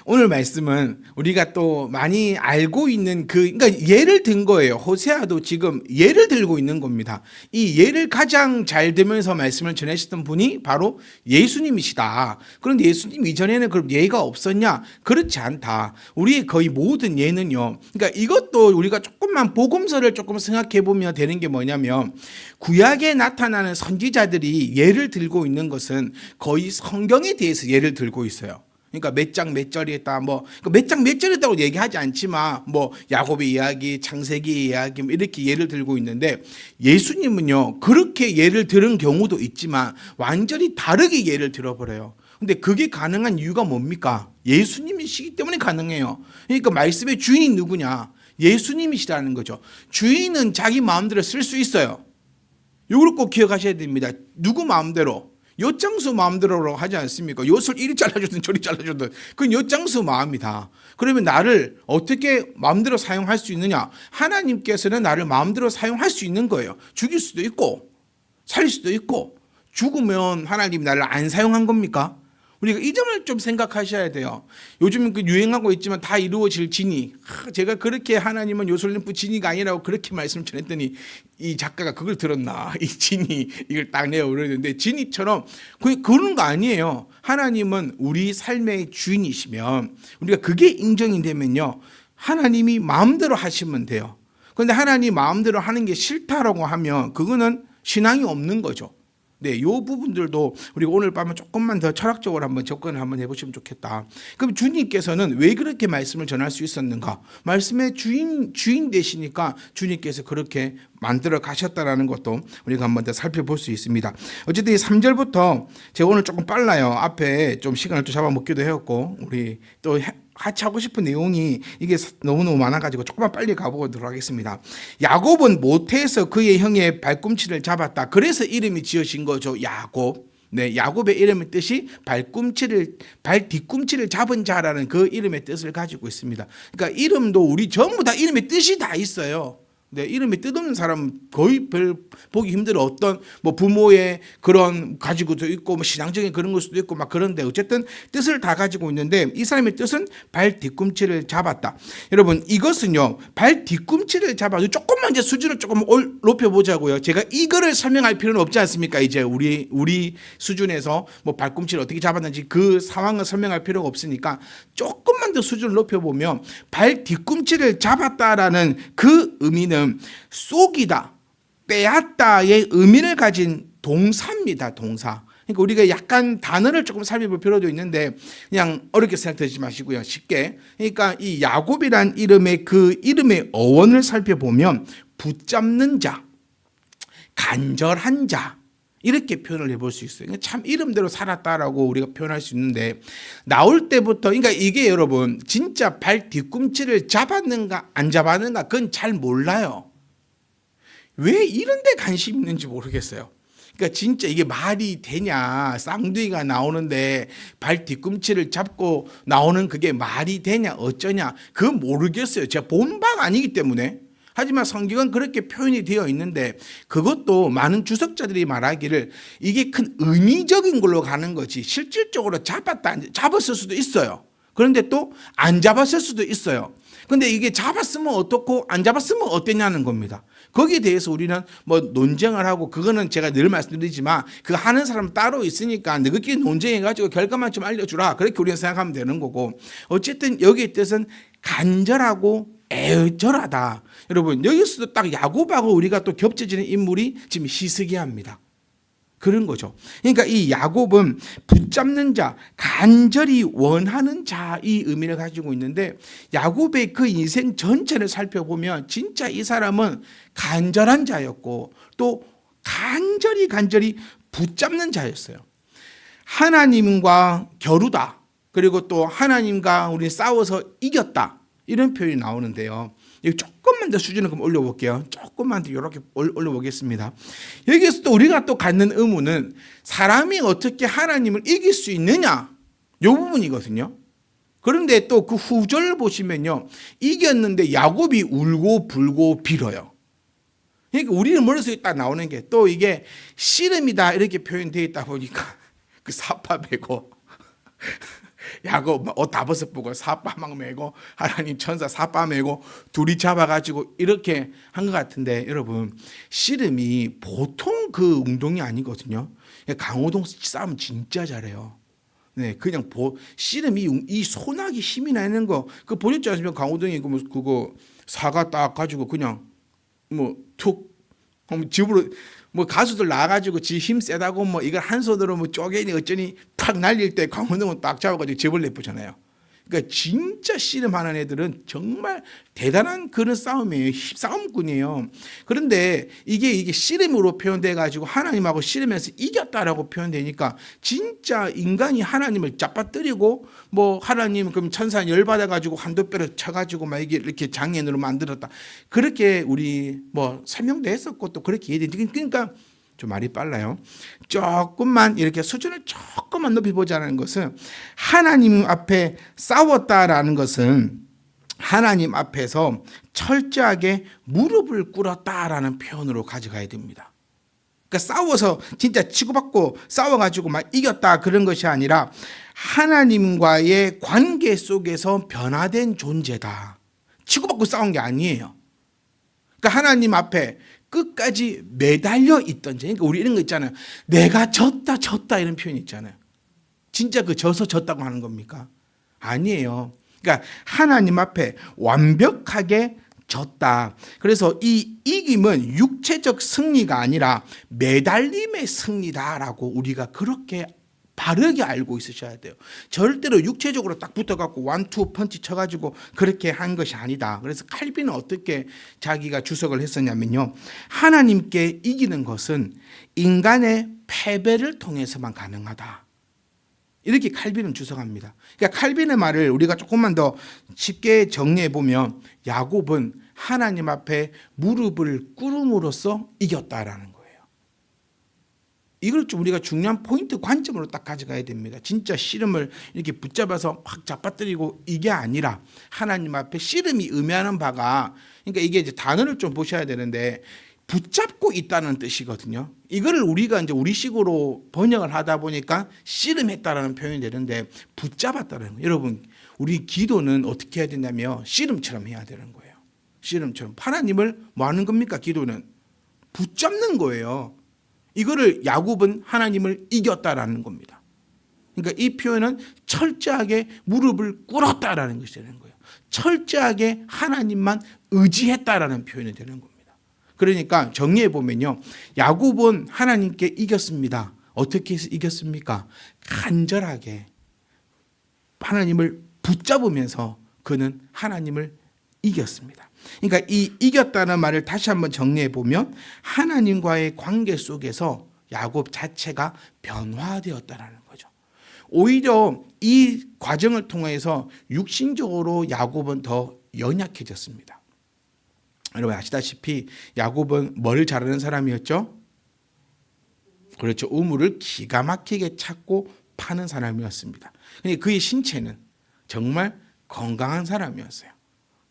오늘 말씀은 우리가 또 많이 알고 있는 그러니까 예를 든 거예요. 호세아도 지금 예를 들고 있는 겁니다. 이 예를 가장 잘 들면서 말씀을 전하셨던 분이 바로 예수님이시다. 그런데 예수님 이전에는 그럼 예가 없었냐? 그렇지 않다. 우리의 거의 모든 예는요. 그러니까 이것도 우리가 조금만 복음서를 조금 생각해 보면 되는 게 뭐냐면 구약에 나타나는 선지자들이 예를 들고 있는 것은 거의 성경에 대해서 예를 들고 있어요. 그러니까 몇 장 몇 절이었다 뭐 몇 장 몇 절이었다고 얘기하지 않지만 뭐 야곱의 이야기, 창세기 이야기 뭐 이렇게 예를 들고 있는데 예수님은요 그렇게 예를 들은 경우도 있지만 완전히 다르게 예를 들어버려요. 근데 그게 가능한 이유가 뭡니까? 예수님이시기 때문에 가능해요. 그러니까 말씀의 주인이 누구냐? 예수님이시라는 거죠. 주인은 자기 마음대로 쓸 수 있어요. 이걸 꼭 기억하셔야 됩니다. 누구 마음대로? 엿장수 마음대로 하지 않습니까? 엿을 이리 잘라주든 저리 잘라주든 그건 엿장수 마음이다. 그러면 나를 어떻게 마음대로 사용할 수 있느냐? 하나님께서는 나를 마음대로 사용할 수 있는 거예요. 죽일 수도 있고 살릴 수도 있고. 죽으면 하나님이 나를 안 사용한 겁니까? 우리가 이 점을 좀 생각하셔야 돼요. 요즘 그 유행하고 있지만 다 이루어질 진이. 제가 그렇게 하나님은 요술림프 진이가 아니라고 그렇게 말씀 전했더니 이 작가가 그걸 들었나? 이 진이 이걸 딱 내어 그러는데 진이처럼 그런 거 아니에요. 하나님은 우리 삶의 주인이시면 우리가 그게 인정이 되면요. 하나님이 마음대로 하시면 돼요. 그런데 하나님 마음대로 하는 게 싫다라고 하면 그거는 신앙이 없는 거죠. 네, 이 부분들도 우리가 오늘 밤에 조금만 더 철학적으로 한번 접근을 한번 해보시면 좋겠다. 그럼 주님께서는 왜 그렇게 말씀을 전할 수 있었는가? 말씀의 주인 되시니까 주님께서 그렇게 만들어 가셨다라는 것도 우리가 한번 더 살펴볼 수 있습니다. 어쨌든 이 3절부터 제가 오늘 조금 빨라요. 앞에 좀 시간을 또 잡아먹기도 했고 우리 또 같이 하고 싶은 내용이 이게 너무너무 많아가지고 조금만 빨리 가보도록 하겠습니다. 야곱은 모태에서 그의 형의 발꿈치를 잡았다. 그래서 이름이 지어진 거죠. 야곱. 네, 야곱의 이름의 뜻이 발 뒤꿈치를 잡은 자라는 그 이름의 뜻을 가지고 있습니다. 그러니까 이름도 우리 전부 다 이름의 뜻이 다 있어요. 네, 이름이 뜻없는 사람 거의 별 보기 힘들어. 어떤 뭐 부모의 그런 가지고도 있고 뭐 신앙적인 그런 걸 수도 있고 막 그런데 어쨌든 뜻을 다 가지고 있는데 이 사람의 뜻은 발 뒤꿈치를 잡았다. 여러분 이것은요 발 뒤꿈치를 잡아서 조금만 이제 수준을 조금 높여보자고요. 제가 이거를 설명할 필요는 없지 않습니까? 이제 우리 수준에서 뭐 발꿈치를 어떻게 잡았는지 그 상황을 설명할 필요가 없으니까 조금만 더 수준을 높여보면 발 뒤꿈치를 잡았다라는 그 의미는 쏘기다, 빼앗다의 의미를 가진 동사입니다. 동사. 그러니까 우리가 약간 단어를 조금 살펴볼 필요도 있는데 그냥 어렵게 생각하지 마시고요. 쉽게. 그러니까 이 야곱이란 이름의 그 이름의 어원을 살펴보면 붙잡는 자, 간절한 자 이렇게 표현을 해볼 수 있어요. 참 이름대로 살았다라고 우리가 표현할 수 있는데 나올 때부터 그러니까 이게 여러분 진짜 발 뒤꿈치를 잡았는가 안 잡았는가 그건 잘 몰라요. 왜 이런 데 관심 있는지 모르겠어요. 그러니까 진짜 이게 말이 되냐 쌍둥이가 나오는데 발 뒤꿈치를 잡고 나오는 그게 말이 되냐 어쩌냐 그건 모르겠어요. 제가 본 바가 아니기 때문에. 하지만 성경은 그렇게 표현이 되어 있는데 그것도 많은 주석자들이 말하기를 이게 큰 의미적인 걸로 가는 거지 실질적으로 잡았을 수도 있어요. 그런데 또 안 잡았을 수도 있어요. 근데 이게 잡았으면 어떻고 안 잡았으면 어땠냐는 겁니다. 거기에 대해서 우리는 뭐 논쟁을 하고 그거는 제가 늘 말씀드리지만 그 하는 사람 따로 있으니까 너희끼리 논쟁해가지고 결과만 좀 알려주라 그렇게 우리는 생각하면 되는 거고 어쨌든 여기의 뜻은 간절하고 애절하다. 여러분 여기서도 딱 야곱하고 우리가 또 겹쳐지는 인물이 지금 히스기야입니다. 그런 거죠. 그러니까 이 야곱은 붙잡는 자, 간절히 원하는 자 이 의미를 가지고 있는데 야곱의 그 인생 전체를 살펴보면 진짜 이 사람은 간절한 자였고 또 간절히 붙잡는 자였어요. 하나님과 겨루다. 그리고 또 하나님과 우리 싸워서 이겼다. 이런 표현이 나오는데요. 여기 조금만 더 수준을 그럼 올려볼게요. 조금만 더 이렇게 올려보겠습니다. 여기에서 또 우리가 또 갖는 의문은 사람이 어떻게 하나님을 이길 수 있느냐? 이 부분이거든요. 그런데 또 그 후절 보시면요. 이겼는데 야곱이 울고 불고 빌어요. 그러니까 우리는 머릿속에 딱 나오는 게 또 이게 씨름이다 이렇게 표현되어 있다 보니까 그 사파배고 야곱 옷 다 벗어보고 사빠막 메고 하나님 천사 사빠 메고 둘이 잡아가지고 이렇게 한 것 같은데, 여러분 씨름이 보통 그 운동이 아니거든요. 강호동 싸움 진짜 잘해요. 네, 그냥 씨름이 이 소나기 힘이 나는 거 그 보셨지 않습니까? 강호동이 그거 사과 딱 가지고 그냥 툭 집으로 가수들 나와가지고 지 힘 세다고 이걸 한 손으로 쪼개니 어쩌니 팍 날릴 때 강호동은 딱 잡아가지고 집을 내쁘잖아요. 그러니까 진짜 씨름하는 애들은 정말 대단한 그런 싸움이에요. 싸움꾼이에요. 그런데 이게 씨름으로 표현돼 가지고 하나님하고 씨름해서 이겼다라고 표현되니까 진짜 인간이 하나님을 잡아뜨리고 하나님 그럼 천사 열받아 가지고 한도뼈를 쳐 가지고 막 이렇게 장애인으로 만들었다. 그렇게 우리 설명도 했었고 또 그렇게 이해되지. 그러니까 좀 말이 빨라요. 조금만 이렇게 수준을 조금만 높이 보자는 것은, 하나님 앞에 싸웠다라는 것은 하나님 앞에서 철저하게 무릎을 꿇었다라는 표현으로 가져가야 됩니다. 그러니까 싸워서 진짜 치고받고 싸워가지고 막 이겼다 그런 것이 아니라 하나님과의 관계 속에서 변화된 존재다. 치고받고 싸운 게 아니에요. 그러니까 하나님 앞에 끝까지 매달려 있던 자. 그러니까 우리 이런 거 있잖아요. 내가 졌다 이런 표현이 있잖아요. 진짜 져서 졌다고 하는 겁니까? 아니에요. 그러니까 하나님 앞에 완벽하게 졌다. 그래서 이 이김은 육체적 승리가 아니라 매달림의 승리다라고 우리가 그렇게 바르게 알고 있으셔야 돼요. 절대로 육체적으로 딱 붙어갖고 원투 펀치 쳐가지고 그렇게 한 것이 아니다. 그래서 칼빈은 어떻게 자기가 주석을 했었냐면요, 하나님께 이기는 것은 인간의 패배를 통해서만 가능하다. 이렇게 칼빈은 주석합니다. 그러니까 칼빈의 말을 우리가 조금만 더 쉽게 정리해 보면, 야곱은 하나님 앞에 무릎을 꿇음으로써 이겼다라는 거예요. 이걸 좀 우리가 중요한 포인트 관점으로 딱 가져가야 됩니다. 진짜 씨름을 이렇게 붙잡아서 확 잡아뜨리고 이게 아니라 하나님 앞에 씨름이 의미하는 바가, 그러니까 이게 이제 단어를 좀 보셔야 되는데 붙잡고 있다는 뜻이거든요. 이거를 우리가 이제 우리식으로 번역을 하다 보니까 씨름했다라는 표현이 되는데 붙잡았다는 거예요. 여러분, 우리 기도는 어떻게 해야 되냐면 씨름처럼 해야 되는 거예요. 씨름처럼. 하나님을 뭐 하는 겁니까? 기도는 붙잡는 거예요. 이거를 야곱은 하나님을 이겼다라는 겁니다. 그러니까 이 표현은 철저하게 무릎을 꿇었다라는 것이 되는 거예요. 철저하게 하나님만 의지했다라는 표현이 되는 겁니다. 그러니까 정리해 보면요, 야곱은 하나님께 이겼습니다. 어떻게 해서 이겼습니까? 간절하게 하나님을 붙잡으면서 그는 하나님을 이겼습니다. 그러니까 이 이겼다는 말을 다시 한번 정리해 보면, 하나님과의 관계 속에서 야곱 자체가 변화되었다라는 거죠. 오히려 이 과정을 통해서 육신적으로 야곱은 더 연약해졌습니다. 여러분 아시다시피 야곱은 뭘 잘하는 사람이었죠? 그렇죠. 우물을 기가 막히게 찾고 파는 사람이었습니다. 그러니까 그의 신체는 정말 건강한 사람이었어요.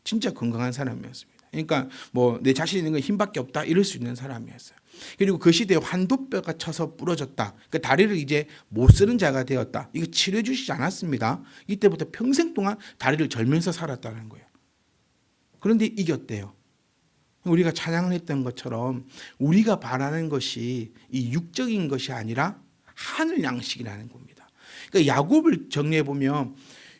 진짜 건강한 사람이었습니다. 그러니까 내 자신 있는 건 힘밖에 없다 이럴 수 있는 사람이었어요. 그리고 그 시대에 환도뼈가 쳐서 부러졌다. 그 다리를 이제 못 쓰는 자가 되었다. 이거 치료해 주시지 않았습니다. 이때부터 평생 동안 다리를 절면서 살았다는 거예요. 그런데 이겼대요. 우리가 찬양을 했던 것처럼 우리가 바라는 것이 이 육적인 것이 아니라 하늘 양식이라는 겁니다. 그러니까 야곱을 정리해 보면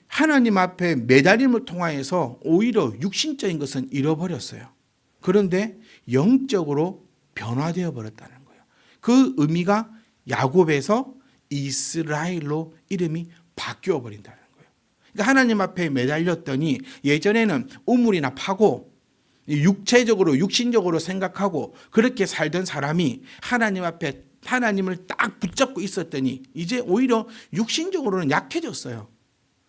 하나님 앞에 매달림을 통하여서 오히려 육신적인 것은 잃어버렸어요. 그런데 영적으로 변화되어 버렸다는 거예요. 그 의미가 야곱에서 이스라엘로 이름이 바뀌어 버린다는 거예요. 그러니까 하나님 앞에 매달렸더니 예전에는 우물이나 파고 육체적으로 육신적으로 생각하고 그렇게 살던 사람이 하나님 앞에 하나님을 딱 붙잡고 있었더니 이제 오히려 육신적으로는 약해졌어요.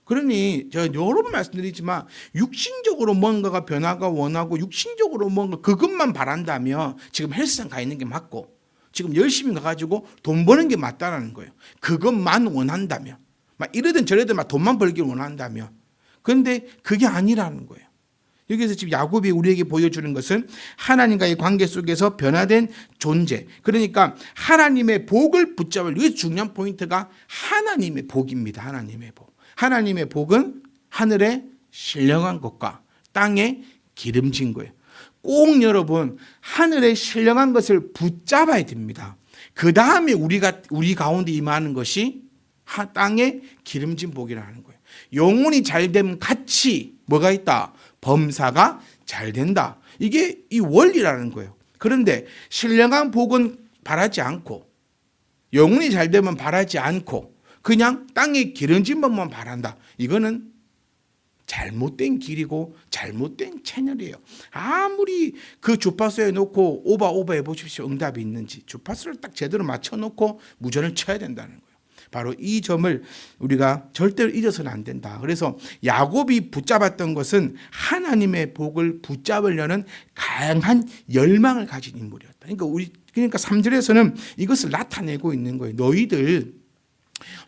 그러니 제가 여러 번 말씀드리지만 육신적으로 뭔가가 변화가 원하고 육신적으로 뭔가 그것만 바란다면 지금 헬스장 가 있는 게 맞고 지금 열심히 가가지고 돈 버는 게 맞다라는 거예요. 그것만 원한다면 막 이러든 저러든 막 돈만 벌길 원한다면. 그런데 그게 아니라는 거예요. 여기서 지금 야곱이 우리에게 보여주는 것은 하나님과의 관계 속에서 변화된 존재. 그러니까 하나님의 복을 붙잡을, 이 중요한 포인트가 하나님의 복입니다. 하나님의 복. 하나님의 복은 하늘에 신령한 것과 땅에 기름진 거예요. 꼭 여러분 하늘에 신령한 것을 붙잡아야 됩니다. 그 다음에 우리 가운데 임하는 것이 땅에 기름진 복이라는 거예요. 영혼이 잘 되면 같이 뭐가 있다? 범사가 잘 된다. 이게 이 원리라는 거예요. 그런데 신령한 복은 바라지 않고 영혼이 잘 되면 바라지 않고 그냥 땅에 기름진 법만 바란다. 이거는 잘못된 길이고 잘못된 채널이에요. 아무리 그 주파수에 놓고 오바 해보십시오. 응답이 있는지. 주파수를 딱 제대로 맞춰놓고 무전을 쳐야 된다는 거예요. 바로 이 점을 우리가 절대로 잊어서는 안 된다. 그래서 야곱이 붙잡았던 것은 하나님의 복을 붙잡으려는 강한 열망을 가진 인물이었다. 그러니까 3절에서는 이것을 나타내고 있는 거예요.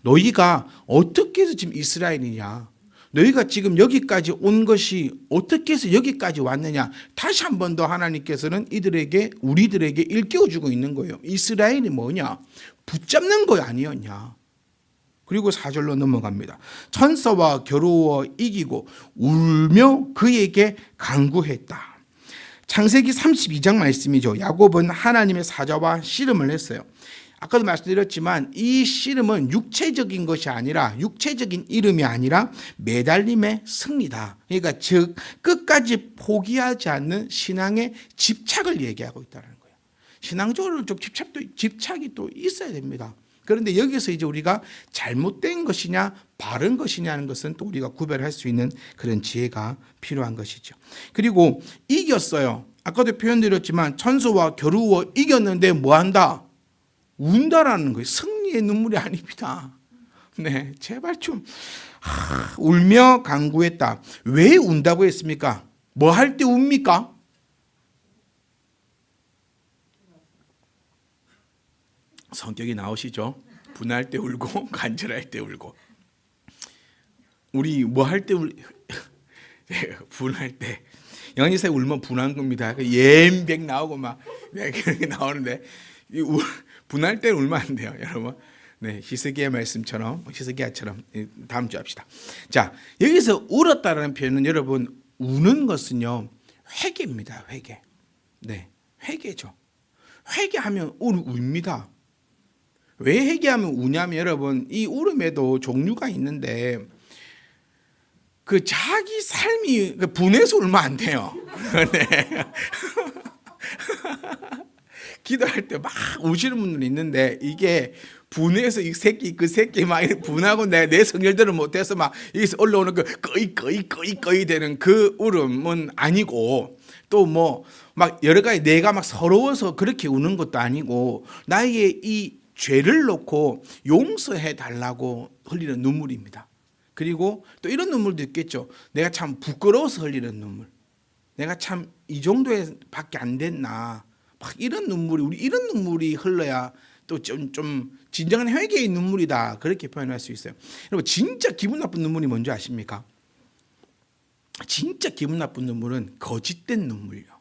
너희가 어떻게 해서 지금 이스라엘이냐? 너희가 지금 여기까지 온 것이 어떻게 해서 여기까지 왔느냐? 다시 한 번 더 하나님께서는 우리들에게 일깨워주고 있는 거예요. 이스라엘이 뭐냐? 붙잡는 거 아니었냐? 그리고 4절로 넘어갑니다. 천사와 겨루어 이기고 울며 그에게 간구했다. 창세기 32장 말씀이죠. 야곱은 하나님의 사자와 씨름을 했어요. 아까도 말씀드렸지만 이 씨름은 육체적인 것이 아니라 육체적인 이름이 아니라 매달림의 승리다. 그러니까 즉 끝까지 포기하지 않는 신앙의 집착을 얘기하고 있다는 거예요. 신앙적으로는 좀 집착이 또 있어야 됩니다. 그런데 여기서 이제 우리가 잘못된 것이냐 바른 것이냐 하는 것은 또 우리가 구별할 수 있는 그런 지혜가 필요한 것이죠. 그리고 이겼어요. 아까도 표현드렸지만 천사와 겨루어 이겼는데 뭐한다? 운다라는 거예요. 승리의 눈물이 아닙니다. 네, 제발 좀 울며 간구했다. 왜 운다고 했습니까? 뭐 할 때 웁니까? 성격이 나오시죠? 분할 때 울고 간절할 때 울고. 우리 뭐 할 때 분할 때 영희사에 울면 분한 겁니다. 예엠백 나오고 막 그렇게 나오는데 분할 때 울면 안 돼요, 여러분. 네, 히스기야 말씀처럼 히스기야처럼 다음 주 합시다. 자, 여기서 울었다라는 표현은 여러분 우는 것은요 회개입니다. 회개. 네, 회개죠. 회개하면 웁니다. 왜 회개하면 우냐면 여러분 이 울음에도 종류가 있는데 그 자기 삶이 분해서 울면 안 돼요. 네. 기도할 때 막 우시는 분들이 있는데 이게 분해서 이 새끼 그 새끼 막 분하고 내 성결들을 못해서 막 여기서 올라오는 그 거의 되는 그 울음은 아니고 또 뭐 막 여러 가지 내가 막 서러워서 그렇게 우는 것도 아니고 나의 이 죄를 놓고 용서해 달라고 흘리는 눈물입니다. 그리고 또 이런 눈물도 있겠죠. 내가 참 부끄러워서 흘리는 눈물. 내가 참 이 정도에밖에 안 됐나. 막 이런 눈물이 우리 이런 눈물이 흘러야 또 좀 진정한 회개의 눈물이다. 그렇게 표현할 수 있어요. 여러분 진짜 기분 나쁜 눈물이 뭔지 아십니까? 진짜 기분 나쁜 눈물은 거짓된 눈물이요.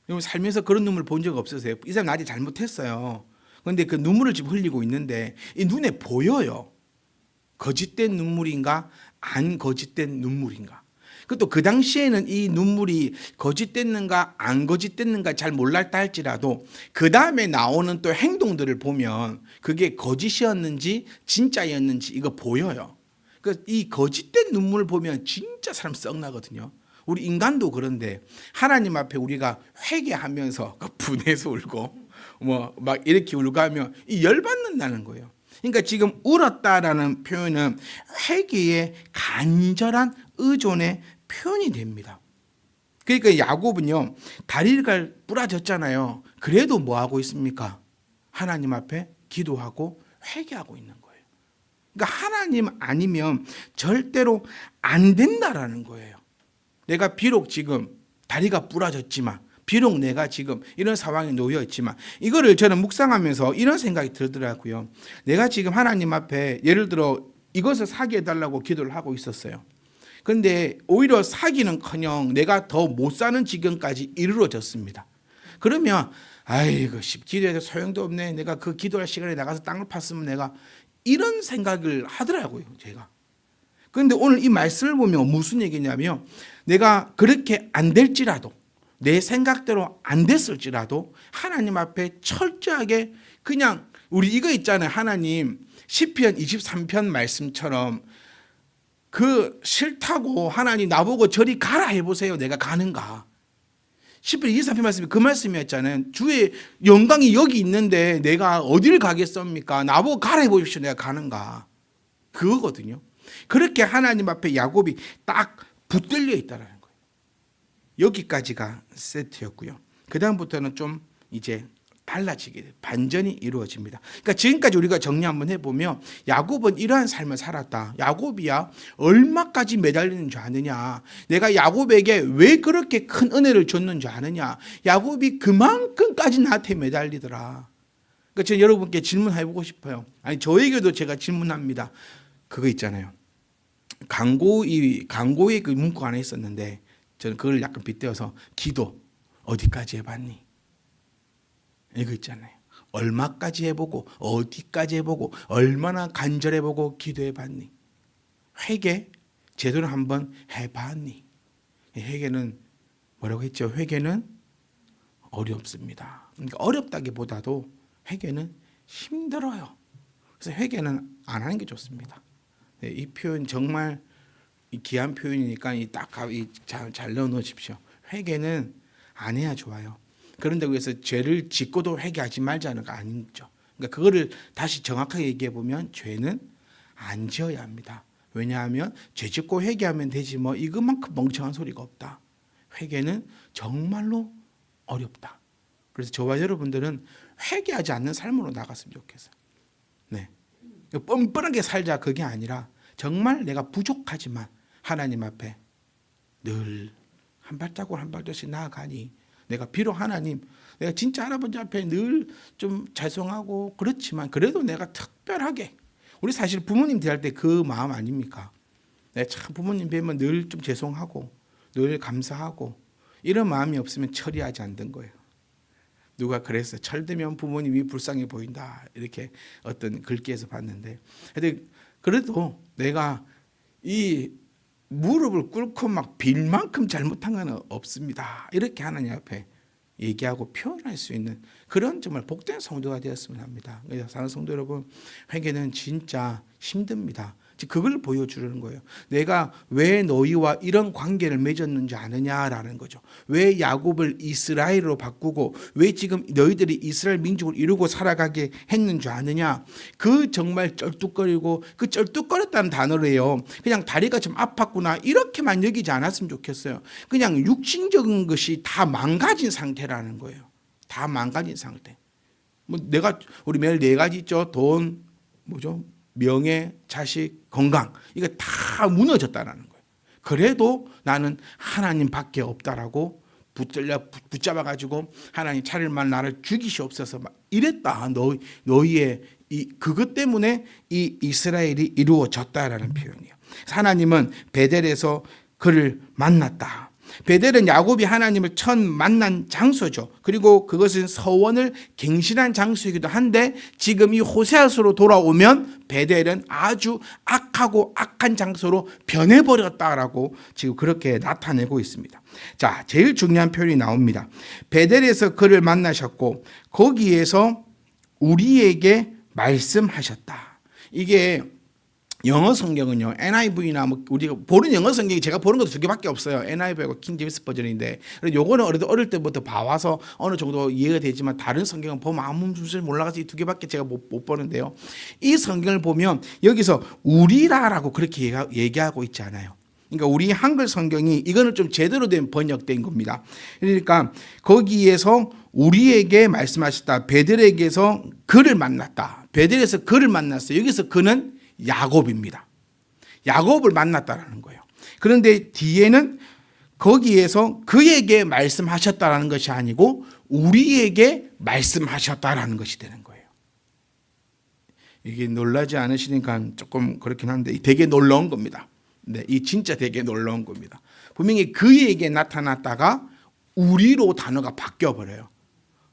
여러분 살면서 그런 눈물 본 적 없으세요? 이 사람 나한테 잘못했어요. 그런데 그 눈물을 지금 흘리고 있는데 이 눈에 보여요. 거짓된 눈물인가 안 거짓된 눈물인가. 그것도 그 당시에는 이 눈물이 거짓됐는가 안 거짓됐는가 잘 몰랐다 할지라도 그 다음에 나오는 또 행동들을 보면 그게 거짓이었는지 진짜였는지 이거 보여요. 그 이 거짓된 눈물을 보면 진짜 사람 썩나거든요. 우리 인간도 그런데 하나님 앞에 우리가 회개하면서 분해서 울고 뭐 막 이렇게 울고 하면 이 열받는다는 거예요. 그러니까 지금 울었다라는 표현은 회개의 간절한 의존의 표현이 됩니다. 그러니까 야곱은요 다리가 부러졌잖아요. 그래도 뭐 하고 있습니까? 하나님 앞에 기도하고 회개하고 있는 거예요. 그러니까 하나님 아니면 절대로 안 된다라는 거예요. 내가 비록 지금 다리가 부러졌지만 비록 내가 지금 이런 상황에 놓여 있지만 이거를 저는 묵상하면서 이런 생각이 들더라고요. 내가 지금 하나님 앞에 예를 들어 이것을 사게 해달라고 기도를 하고 있었어요. 그런데 오히려 사기는커녕 내가 더 못 사는 지경까지 이르러졌습니다. 그러면 아이고 기도해도 소용도 없네. 내가 그 기도할 시간에 나가서 땅을 팠으면 내가 이런 생각을 하더라고요, 제가. 그런데 오늘 이 말씀을 보면 무슨 얘기냐면 내가 그렇게 안 될지라도 내 생각대로 안 됐을지라도 하나님 앞에 철저하게 그냥 우리 이거 있잖아요. 하나님 시편 23편 말씀처럼 그 싫다고 하나님 나보고 저리 가라 해보세요. 내가 가는가. 시편 23편 말씀이 그 말씀이었잖아요. 주의 영광이 여기 있는데 내가 어디를 가겠습니까? 나보고 가라 해보십시오. 내가 가는가. 그거거든요. 그렇게 하나님 앞에 야곱이 딱 붙들려 있다는 거예요. 여기까지가 세트였고요. 그 다음부터는 좀 이제 달라지게 돼요. 반전이 이루어집니다. 그러니까 지금까지 우리가 정리 한번 해보면 야곱은 이러한 삶을 살았다. 야곱이야 얼마까지 매달리는 줄 아느냐. 내가 야곱에게 왜 그렇게 큰 은혜를 줬는 줄 아느냐. 야곱이 그만큼까지 나한테 매달리더라. 그러니까 제가 여러분께 질문해보고 싶어요. 아니 저에게도 제가 질문합니다. 그거 있잖아요. 강고의 그 문구 안에 있었는데 저는 그걸 약간 빗대어서 기도 어디까지 해봤니? 이거 있잖아요. 얼마까지 해보고 어디까지 해보고 얼마나 간절해보고 기도해봤니? 회개 제대로 한번 해봤니? 회개는 뭐라고 했죠? 회개는 어렵습니다. 그러니까 어렵다기보다도 회개는 힘들어요. 그래서 회개는 안 하는 게 좋습니다. 이 표현 정말 귀한 표현이니까 잘 넣어놓으십시오. 회개는 안 해야 좋아요. 그런데 그래서 죄를 짓고도 회개하지 말자는 거 아니죠. 그러니까 그거를 다시 정확하게 얘기해 보면 죄는 안 지어야 합니다. 왜냐하면 죄 짓고 회개하면 되지 뭐 이것만큼 멍청한 소리가 없다. 회개는 정말로 어렵다. 그래서 저와 여러분들은 회개하지 않는 삶으로 나갔으면 좋겠어요. 네. 뻔뻔하게 살자 그게 아니라 정말 내가 부족하지만 하나님 앞에 늘 한 발자국 한 발자국씩 나아가니 내가 비록 하나님 내가 진짜 할아버지 앞에 늘 좀 죄송하고 그렇지만 그래도 내가 특별하게 우리 사실 부모님 대할 때 그 마음 아닙니까? 내가 참 부모님 뵈면 늘 좀 죄송하고 늘 감사하고 이런 마음이 없으면 처리하지 않던 거예요. 누가 그랬어요. 철들면 부모님이 불쌍해 보인다. 이렇게 어떤 글귀에서 봤는데 그래도 내가 이 무릎을 꿇고 막 빌 만큼 잘못한 건 없습니다. 이렇게 하나님 앞에 얘기하고 표현할 수 있는 그런 정말 복된 성도가 되었으면 합니다. 그래서 사랑하는 성도 여러분, 회개는 진짜 힘듭니다. 그걸 보여주는 거예요. 내가 왜 너희와 이런 관계를 맺었는지 아느냐라는 거죠. 왜 야곱을 이스라엘로 바꾸고 왜 지금 너희들이 이스라엘 민족을 이루고 살아가게 했는지 아느냐. 그 정말 쩔뚝거리고 그 쩔뚝거렸다는 단어를요. 그냥 다리가 좀 아팠구나 이렇게만 여기지 않았으면 좋겠어요. 그냥 육신적인 것이 다 망가진 상태라는 거예요. 다 망가진 상태. 뭐 내가 우리 매일 4가지 있죠. 돈, 뭐죠? 명예, 자식, 건강 이거 다 무너졌다는 거예요. 그래도 나는 하나님밖에 없다라고 붙잡아가지고 하나님 차릴만 나를 죽이시옵소서 막 이랬다. 너희의 그것 때문에 이 이스라엘이 이루어졌다라는 표현이에요. 하나님은 베델에서 그를 만났다. 베델은 야곱이 하나님을 처음 만난 장소죠. 그리고 그것은 서원을 갱신한 장소이기도 한데 지금 이 호세아서로 돌아오면 베델은 아주 악하고 악한 장소로 변해버렸다라고 지금 그렇게 나타내고 있습니다. 자, 제일 중요한 표현이 나옵니다. 베델에서 그를 만나셨고 거기에서 우리에게 말씀하셨다. 이게 영어 성경은요, NIV나 뭐 우리가 보는 영어 성경이 제가 보는 것도 2개밖에 없어요. NIV하고 킹 제임스 버전인데, 요거는 어릴 때부터 봐와서 어느 정도 이해가 되지만 다른 성경은 보면 아무 뜻을 몰라가지고 이 2개밖에 제가 못 보는데요. 이 성경을 보면 여기서 우리라라고 그렇게 얘기하고 있지 않아요. 그러니까 우리 한글 성경이 이거는 좀 제대로 된 번역된 겁니다. 그러니까 거기에서 우리에게 말씀하셨다. 베델에게서 그를 만났다. 베델에서 그를 만났어요. 여기서 그는 야곱입니다. 야곱을 만났다라는 거예요. 그런데 뒤에는 거기에서 그에게 말씀하셨다라는 것이 아니고 우리에게 말씀하셨다라는 것이 되는 거예요. 이게 놀라지 않으시니까 조금 그렇긴 한데 되게 놀라운 겁니다. 네, 이 진짜 되게 놀라운 겁니다. 분명히 그에게 나타났다가 우리로 단어가 바뀌어 버려요.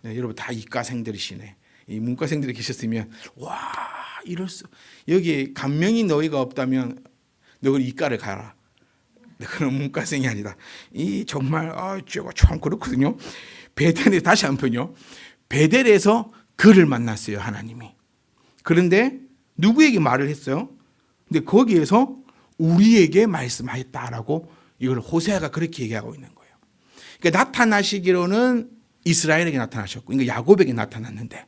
네, 여러분 다 이과생들이시네. 이 문과생들이 계셨으면 와 이럴 수 여기에 감명이 너희가 없다면 너희 이과를 가라. 네, 그런 문과생이 아니다. 이 정말 제가 참 그렇거든요. 베델에 다시 한번요. 베델에서 그를 만났어요 하나님이. 그런데 누구에게 말을 했어요? 근데 거기에서 우리에게 말씀하였다라고 이걸 호세아가 그렇게 얘기하고 있는 거예요. 그러니까 나타나시기로는 이스라엘에게 나타나셨고, 그러니까 야곱에게 나타났는데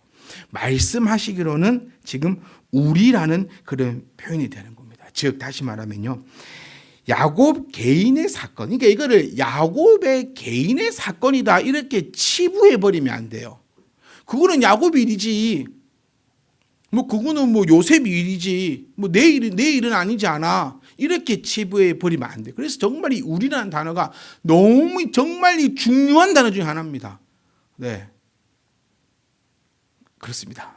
말씀하시기로는 지금 우리라는 그런 표현이 되는 겁니다. 즉 다시 말하면요, 야곱 개인의 사건, 그러니까 이거를 야곱의 개인의 사건이다 이렇게 치부해 버리면 안 돼요. 그거는 야곱의 일이지. 그거는 요셉의 일이지. 내 일은 아니지 않아. 이렇게 치부해 버리면 안 돼. 그래서 정말 이 우리라는 단어가 너무 정말 이 중요한 단어 중에 하나입니다. 네. 그렇습니다.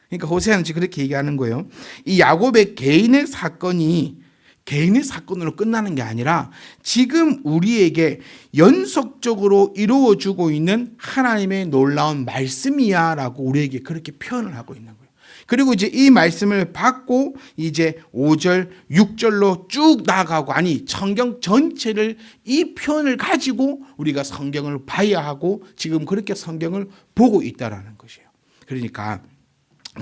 그러니까 호세아는 지금 그렇게 얘기하는 거예요. 이 야곱의 개인의 사건이 개인의 사건으로 끝나는 게 아니라 지금 우리에게 연속적으로 이루어지고 있는 하나님의 놀라운 말씀이야라고 우리에게 그렇게 표현을 하고 있는 거예요. 그리고 이제 이 말씀을 받고 이제 5절, 6절로 쭉 나아가고, 아니 성경 전체를 이 표현을 가지고 우리가 성경을 봐야 하고 지금 그렇게 성경을 보고 있다라는 것이에요. 그러니까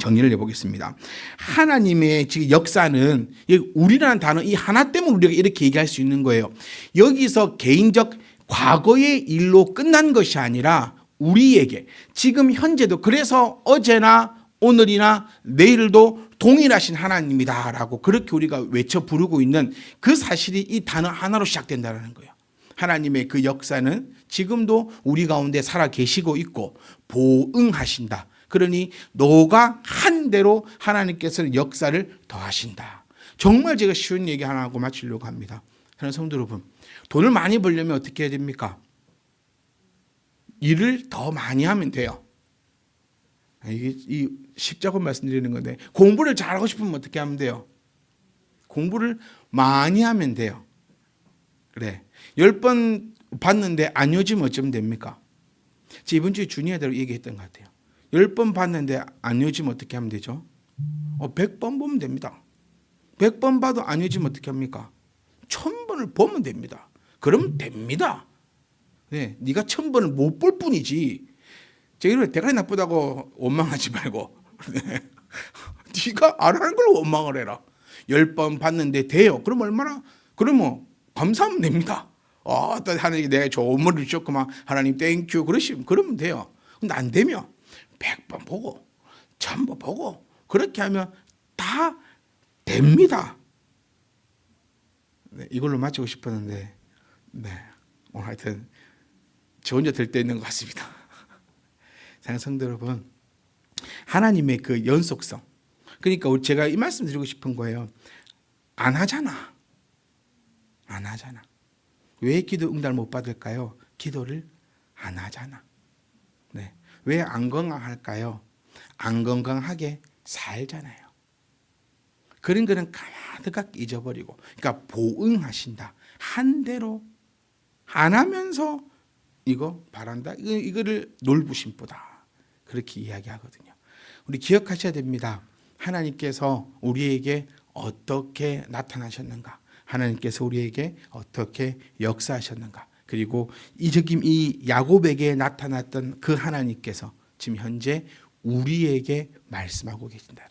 정리를 해보겠습니다. 하나님의 지금 역사는 우리라는 단어 이 하나 때문에 우리가 이렇게 얘기할 수 있는 거예요. 여기서 개인적 과거의 일로 끝난 것이 아니라 우리에게 지금 현재도, 그래서 어제나 오늘이나 내일도 동일하신 하나님이다라고 그렇게 우리가 외쳐 부르고 있는 그 사실이 이 단어 하나로 시작된다는 거예요. 하나님의 그 역사는 지금도 우리 가운데 살아 계시고 있고 보응하신다. 그러니 너가 한 대로 하나님께서는 역사를 더하신다. 정말 제가 쉬운 얘기 하나 하고 마치려고 합니다. 저는 성도 여러분, 돈을 많이 벌려면 어떻게 해야 됩니까? 일을 더 많이 하면 돼요. 이게 쉽자고 말씀드리는 건데, 공부를 잘하고 싶으면 어떻게 하면 돼요? 공부를 많이 하면 돼요. 그래, 10번 봤는데 안 외워지면 어쩌면 됩니까? 이번 주에 준이한테 얘기했던 것 같아요. 10번 봤는데 안 외워지면 어떻게 하면 되죠? 100번 보면 됩니다. 100번 봐도 안 외워지면 어떻게 합니까? 1000번을 보면 됩니다. 그러면 됩니다. 네, 네가 1000번을 못 볼 뿐이지. 제가 대가리 나쁘다고 원망하지 말고 네가 알아는 걸 원망을 해라. 10번 봤는데 돼요. 그럼 얼마나? 그러면 감사하면 됩니다. 하나님 내가 좋은 머리를 주셨구만. 하나님 땡큐. 그러면 돼요. 근데 안 되면 100번 보고 1000번 보고 그렇게 하면 다 됩니다. 네, 이걸로 마치고 싶었는데 오늘 하여튼 저 혼자 될 때 있는 것 같습니다. 사랑하는 성도 여러분, 하나님의 그 연속성, 그러니까 제가 이 말씀 드리고 싶은 거예요. 안 하잖아. 왜 기도 응답을 못 받을까요? 기도를 안 하잖아. 네. 왜 안 건강할까요? 안 건강하게 살잖아요. 그런 거는 가득하게 잊어버리고, 그러니까 보응하신다. 한 대로 안 하면서 이거 바란다. 이거를 놀부심보다 그렇게 이야기하거든요. 우리 기억하셔야 됩니다. 하나님께서 우리에게 어떻게 나타나셨는가? 하나님께서 우리에게 어떻게 역사하셨는가? 그리고 이 야곱에게 나타났던 그 하나님께서 지금 현재 우리에게 말씀하고 계신다.